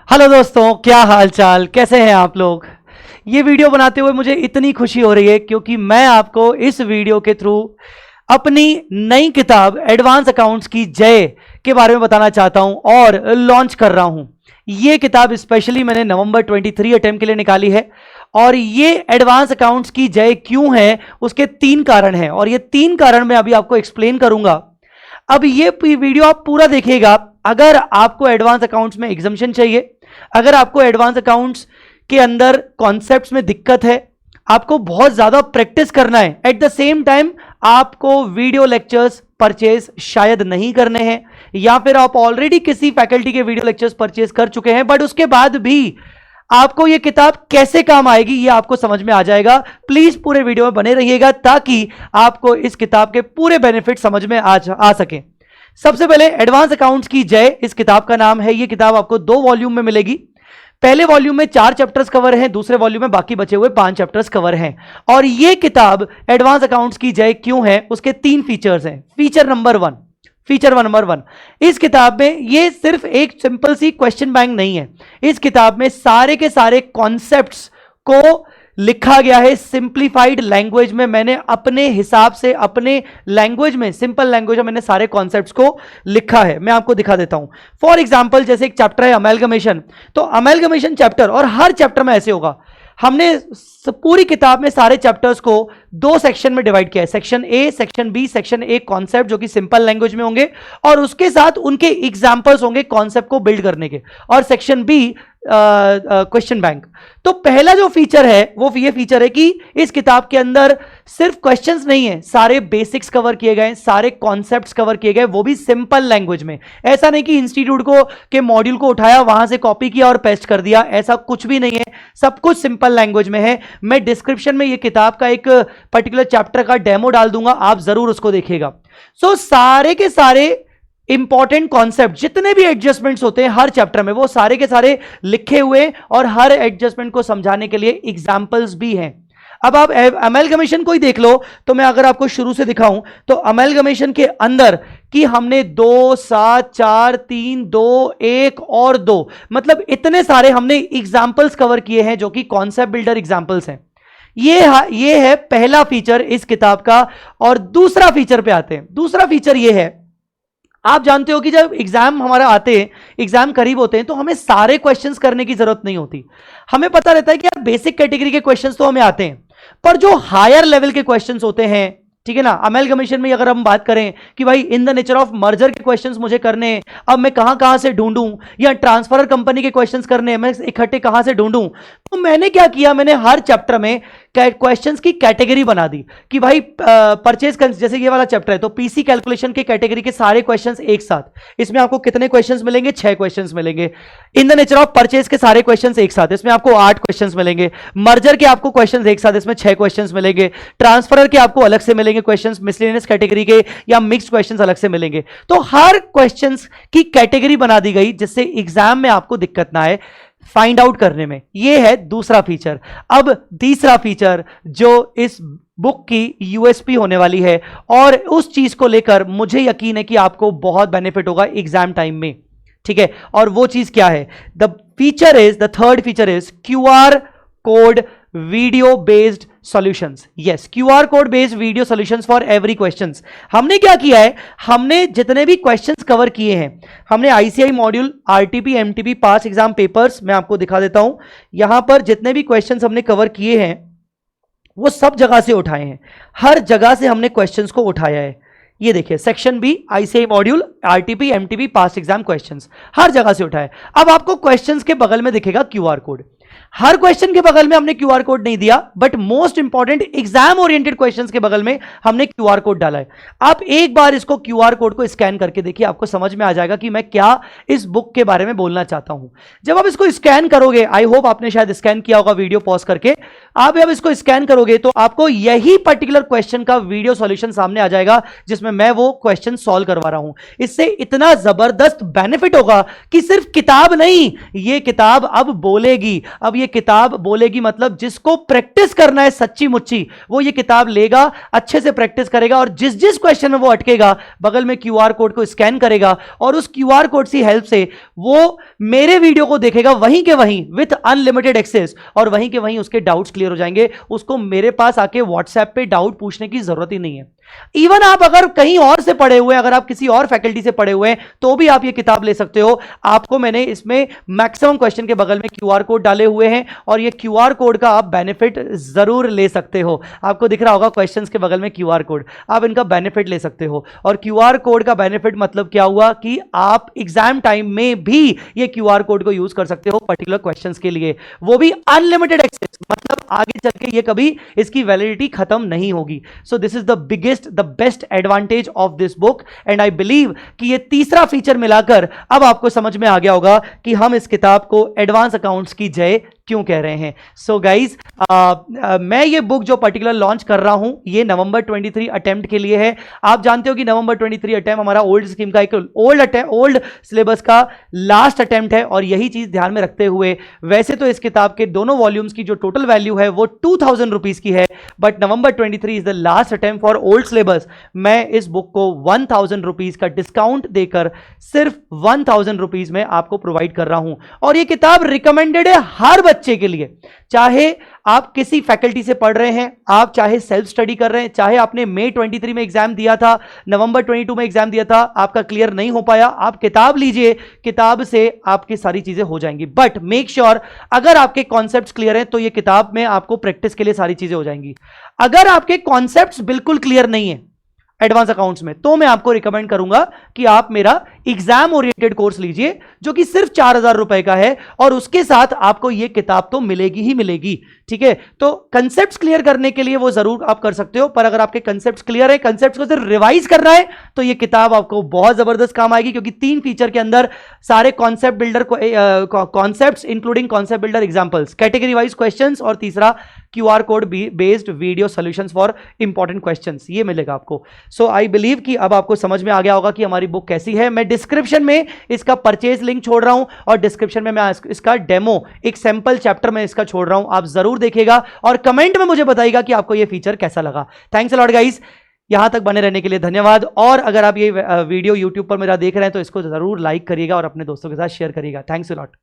Hello दोस्तों, क्या हाल चाल, कैसे हैं आप लोग। ये वीडियो बनाते हुए मुझे इतनी खुशी हो रही है क्योंकि मैं आपको इस वीडियो के थ्रू अपनी नई किताब एडवांस अकाउंट्स की जय के बारे में बताना चाहता हूं और लॉन्च कर रहा हूं। ये किताब स्पेशली मैंने नवंबर 23 अटेम्प्ट के लिए निकाली है और ये एडवांस अकाउंट्स की जय क्यों है उसके 3 कारण हैं और ये 3 कारण मैं अभी आपको एक्सप्लेन करूंगा। अब ये वीडियो आप पूरा देखिएगा। अगर आपको एडवांस अकाउंट्स में एग्जम्पशन चाहिए, अगर आपको एडवांस अकाउंट्स के अंदर कॉन्सेप्ट्स में दिक्कत है, आपको बहुत ज्यादा प्रैक्टिस करना है, एट द सेम टाइम आपको वीडियो लेक्चर्स परचेज शायद नहीं करने हैं या फिर आप ऑलरेडी किसी फैकल्टी के वीडियो लेक्चर्स परचेज कर चुके हैं बट उसके बाद भी आपको यह किताब कैसे काम आएगी ये आपको समझ में आ जाएगा। प्लीज पूरे वीडियो में बने रहिएगा ताकि आपको इस किताब के पूरे बेनिफिट समझ में आ सके। सबसे पहले एडवांस अकाउंट्स की जय इस किताब का नाम है। यह किताब आपको 2 वॉल्यूम में मिलेगी। पहले वॉल्यूम में 4 चैप्टर्स कवर हैं, दूसरे वॉल्यूम में बाकी बचे हुए 5 चैप्टर्स कवर हैं। और यह किताब एडवांस अकाउंट्स की जय क्यों है उसके 3 फीचर्स हैं। फीचर नंबर 1, इस किताब में यह सिर्फ एक सिंपल सी क्वेश्चन बैंक नहीं है। इस किताब में सारे के सारे कॉन्सेप्ट्स को लिखा गया है सिंप्लीफाइड लैंग्वेज में। मैंने अपने हिसाब से अपने लैंग्वेज में, सिंपल लैंग्वेज में मैंने सारे कॉन्सेप्ट्स को लिखा है। मैं आपको दिखा देता हूं। फॉर एग्जांपल जैसे एक चैप्टर है अमेलगमेशन, तो अमेलगमेशन चैप्टर, और हर चैप्टर में ऐसे होगा, हमने पूरी किताब में सारे चैप्टर्स को 2 सेक्शन में डिवाइड किया है। Section A, section B. Section A concept जो कि सिंपल लैंग्वेज में होंगे और उसके साथ उनके एग्जांपल्स होंगे कॉन्सेप्ट को बिल्ड करने के, और सेक्शन बी क्वेश्चन बैंक। तो पहला जो फीचर है वो ये फीचर है कि इस किताब के अंदर सिर्फ क्वेश्चंस नहीं है, सारे बेसिक्स कवर किए गए, सारे कॉन्सेप्ट्स कवर किए गए, वो भी सिंपल लैंग्वेज में। ऐसा नहीं कि इंस्टीट्यूट को के मॉड्यूल को उठाया, वहां से कॉपी किया और पेस्ट कर दिया, ऐसा कुछ भी नहीं है। सब कुछ सिंपल लैंग्वेज में है। मैं डिस्क्रिप्शन में ये किताब का एक पर्टिकुलर चैप्टर का डेमो डाल दूंगा, आप जरूर उसको देखिएगा। सो सारे के सारे इंपॉर्टेंट कॉन्सेप्ट, जितने भी एडजस्टमेंट्स होते हैं हर चैप्टर में, वो सारे के सारे लिखे हुए और हर एडजस्टमेंट को समझाने के लिए एग्जांपल्स भी हैं। अब आप अमेलगमेशन को ही देख लो, तो मैं अगर आपको शुरू से दिखाऊं तो अमेलगमेशन के अंदर कि हमने 2, 7, 4, 3, 2, 1 और 2, मतलब इतने सारे हमने एग्जांपल्स कवर किए हैं जो कि कॉन्सेप्ट बिल्डर एग्जांपल्स हैं। ये है पहला फीचर इस किताब का। और दूसरा फीचर पे आते हैं। दूसरा फीचर ये है, आप जानते हो कि जब एग्जाम हमारा आते हैं, एग्जाम करीब होते हैं, तो हमें सारे क्वेश्चंस करने की जरूरत नहीं होती। हमें पता रहता है कि यार बेसिक कैटेगरी के क्वेश्चंस तो हमें आते हैं, पर जो हायर लेवल के क्वेश्चंस होते हैं, ठीक है ना, अमेलगमेशन में अगर हम बात करें कि भाई in the nature of merger के क्वेश्चंस मुझे करने हैं, अब मैं कहां से ढूंढूं, या ट्रांसफर कंपनी के क्वेश्चंस करने हैं, मैं इकट्ठे कहां से ढूंढूं। तो मैंने क्या किया, मैंने हर चैप्टर में क्वेश्चंस की कैटेगरी बना दी कि भाई परचेज, जैसे ये वाला चैप्टर है तो पीसी कैलकुलेशन के कैटेगरी के सारे क्वेश्चंस एक साथ। इसमें आपको कितने क्वेश्चंस मिलेंगे? 6 क्वेश्चंस मिलेंगे। In the nature of purchase के सारे क्वेश्चंस एक साथ, इसमें आपको 8 क्वेश्चंस मिलेंगे। मर्जर के आपको क्वेश्चंस एक साथ, इसमें 6 क्वेश्चंस मिलेंगे। ट्रांसफर के आपको अलग से मिलेंगे क्वेश्चंस, मिसलेनियस कैटेगरी के या मिक्स्ड क्वेश्चंस अलग से मिलेंगे। तो हर क्वेश्चंस की कैटेगरी बना दी गई जिससे एग्जाम में आपको दिक्कत ना आए फाइंड आउट करने में। यह है दूसरा फीचर। अब तीसरा फीचर जो इस बुक की यूएसपी होने वाली है, और उस चीज को लेकर मुझे यकीन है कि आपको बहुत बेनिफिट होगा एग्जाम टाइम में, ठीक है। और वो चीज क्या है? The third feature is QR code video based solutions. Yes, QR code based video solutions for every questions. हमने क्या किया है, हमने जितने भी क्वेश्चंस कवर किए हैं, हमने ICI module, RTP, MTP past exam papers, मैं आपको दिखा देता हूं। यहां पर जितने भी क्वेश्चंस हमने कवर किए हैं वो सब जगह से उठाए हैं, हर जगह से हमने क्वेश्चंस को उठाया है। ये देखिए, section B, ICI module, RTP, MTP past exam questions, हर जगह से उठाए। अब आपको क्वेश्चंस के बगल में दिखेगा QR कोड। हर क्वेश्चन के बगल में हमने QR कोड नहीं दिया, but most important exam oriented questions के बगल में हमने QR कोड डाला है। आप एक बार इसको QR कोड को स्कैन करके देखिए, आपको समझ में आ जाएगा कि मैं क्या इस बुक के बारे में बोलना चाहता हूं। जब आप इसको स्कैन करोगे, आई होप आपने शायद स्कैन किया होगा वीडियो पॉज करके, आप जब इसको स्कैन करोगे तो आपको यही पर्टिकुलर क्वेश्चन का वीडियो सॉल्यूशन सामने आ जाएगा जिसमें मैं वो क्वेश्चन सॉल्व करवा रहा हूं। इससे इतना जबरदस्त बेनिफिट होगा कि सिर्फ किताब नहीं, ये किताब अब बोलेगी। अब ये किताब बोलेगी, मतलब जिसको प्रैक्टिस करना है सच्ची मुच्ची, वो ये किताब लेगा, अच्छे से प्रैक्टिस करेगा, और जिस जिस क्वेश्चन में वो अटकेगा बगल में क्यूआर कोड को स्कैन करेगा, और उस क्यूआर कोड की हेल्प से वो मेरे वीडियो को देखेगा वहीं के वहीं विथ अनलिमिटेड एक्सेस, और वहीं के वहीं उसके डाउट्स क्लियर हो जाएंगे। उसको मेरे पास आके व्हाट्सएप पे डाउट पूछने की जरूरत ही नहीं है। इवन आप अगर कहीं और से पढ़े हुए हैं, अगर आप किसी और फैकल्टी से पढ़े हुए हैं, तो भी आप ये किताब ले सकते हो। आपको मैंने इसमें मैक्सिमम क्वेश्चन के बगल में क्यूआर कोड डाले हुए हैं, और ये क्यूआर कोड का आप बेनिफिट जरूर ले सकते हो। आपको दिख रहा होगा क्वेश्चंस के बगल में क्यूआर कोड, आप इनका बेनिफिट ले सकते हो। और क्यूआर कोड का बेनिफिट मतलब क्या हुआ कि आप एग्जाम टाइम में भी ये क्यूआर कोड को यूज कर सकते हो पर्टिकुलर क्वेश्चंस के लिए, वो भी अनलिमिटेड एक्सेस, मतलब आगे चल के ये कभी इसकी वैलिडिटी खत्म नहीं होगी। So this is the biggest, the best advantage of this book, and I believe कि ये तीसरा फीचर मिलाकर अब आपको समझ में आ गया होगा कि हम इस किताब को एडवांस अकाउंट्स की जय क्यों कह रहे हैं। सो गाइज, मैं ये बुक जो पर्टिकुलर लॉन्च कर रहा हूं, ये नवंबर 23 अटेम्प्ट के लिए है। आप जानते हो कि नवंबर 23 अटेम्प्ट हमारा ओल्ड स्कीम का एक ओल्ड सिलेबस का लास्ट अटेम्प्ट है, और यही चीज ध्यान में रखते हुए वैसे तो इस किताब के दोनों वॉल्यूम्स की जो टोटल वैल्यू है वो 2000 रुपीज की है, but November 23 is the last attempt for old syllabus. मैं इस बुक को 1000 रुपीज का डिस्काउंट देकर सिर्फ 1000 रुपीज में आपको प्रोवाइड कर रहा हूं, और ये किताब रिकमेंडेड है हर बच्चे के लिए, चाहे आप किसी फैकल्टी से पढ़ रहे हैं, आप चाहे सेल्फ स्टडी कर रहे हैं, चाहे आपने मई 23 में एग्जाम दिया था, नवंबर 22 में एग्जाम दिया था, आपका क्लियर नहीं हो पाया, आप किताब लीजिए, किताब से आपकी सारी चीजें हो जाएंगी। बट मेक श्योर अगर आपके कॉन्सेप्ट्स क्लियर हैं तो ये किताब में आपको प्रैक्टिस के लिए सारी चीजें हो जाएंगी। अगर आपके कॉन्सेप्ट्स बिल्कुल क्लियर नहीं है एडवांस अकाउंट्स में, तो मैं आपको रिकमेंड करूंगा कि आप मेरा एग्जाम ओरिएंटेड कोर्स लीजिए, जो कि सिर्फ 4000 रुपए का है, और उसके साथ आपको यह किताब तो मिलेगी ही मिलेगी। ठीक है, तो कंसेप्ट्स क्लियर करने के लिए वो जरूर आप कर सकते हो, पर अगर आपके कंसेप्ट्स क्लियर है, कंसेप्ट्स को सिर्फ रिवाइज करना है, तो ये किताब आपको बहुत जबरदस्त काम आएगी, क्योंकि 3 फीचर के अंदर सारे concept builder concepts including concept builder examples, category wise questions, और तीसरा QR code based video solutions for important questions, ये मिलेगा आपको। सो आई बिलीव कि अब आपको समझ में आ गया होगा कि हमारी बुक कैसी है। मैं डिस्क्रिप्शन में इसका परचेज लिंक छोड़ रहा हूं, और डिस्क्रिप्शन में मैं इसका डेमो, एक सैंपल चैप्टर में इसका छोड़ रहा हूं, आप जरूर देखिएगा और कमेंट में मुझे बताइएगा कि आपको यह फीचर कैसा लगा। थैंक्स अ लॉट गाइस, यहां तक बने रहने के लिए धन्यवाद। और अगर आप ये वीडियो यूट्यूब पर मेरा देख रहे हैं तो इसको जरूर लाइक करिएगा और अपने दोस्तों के साथ शेयर करिएगा। Thanks a lot.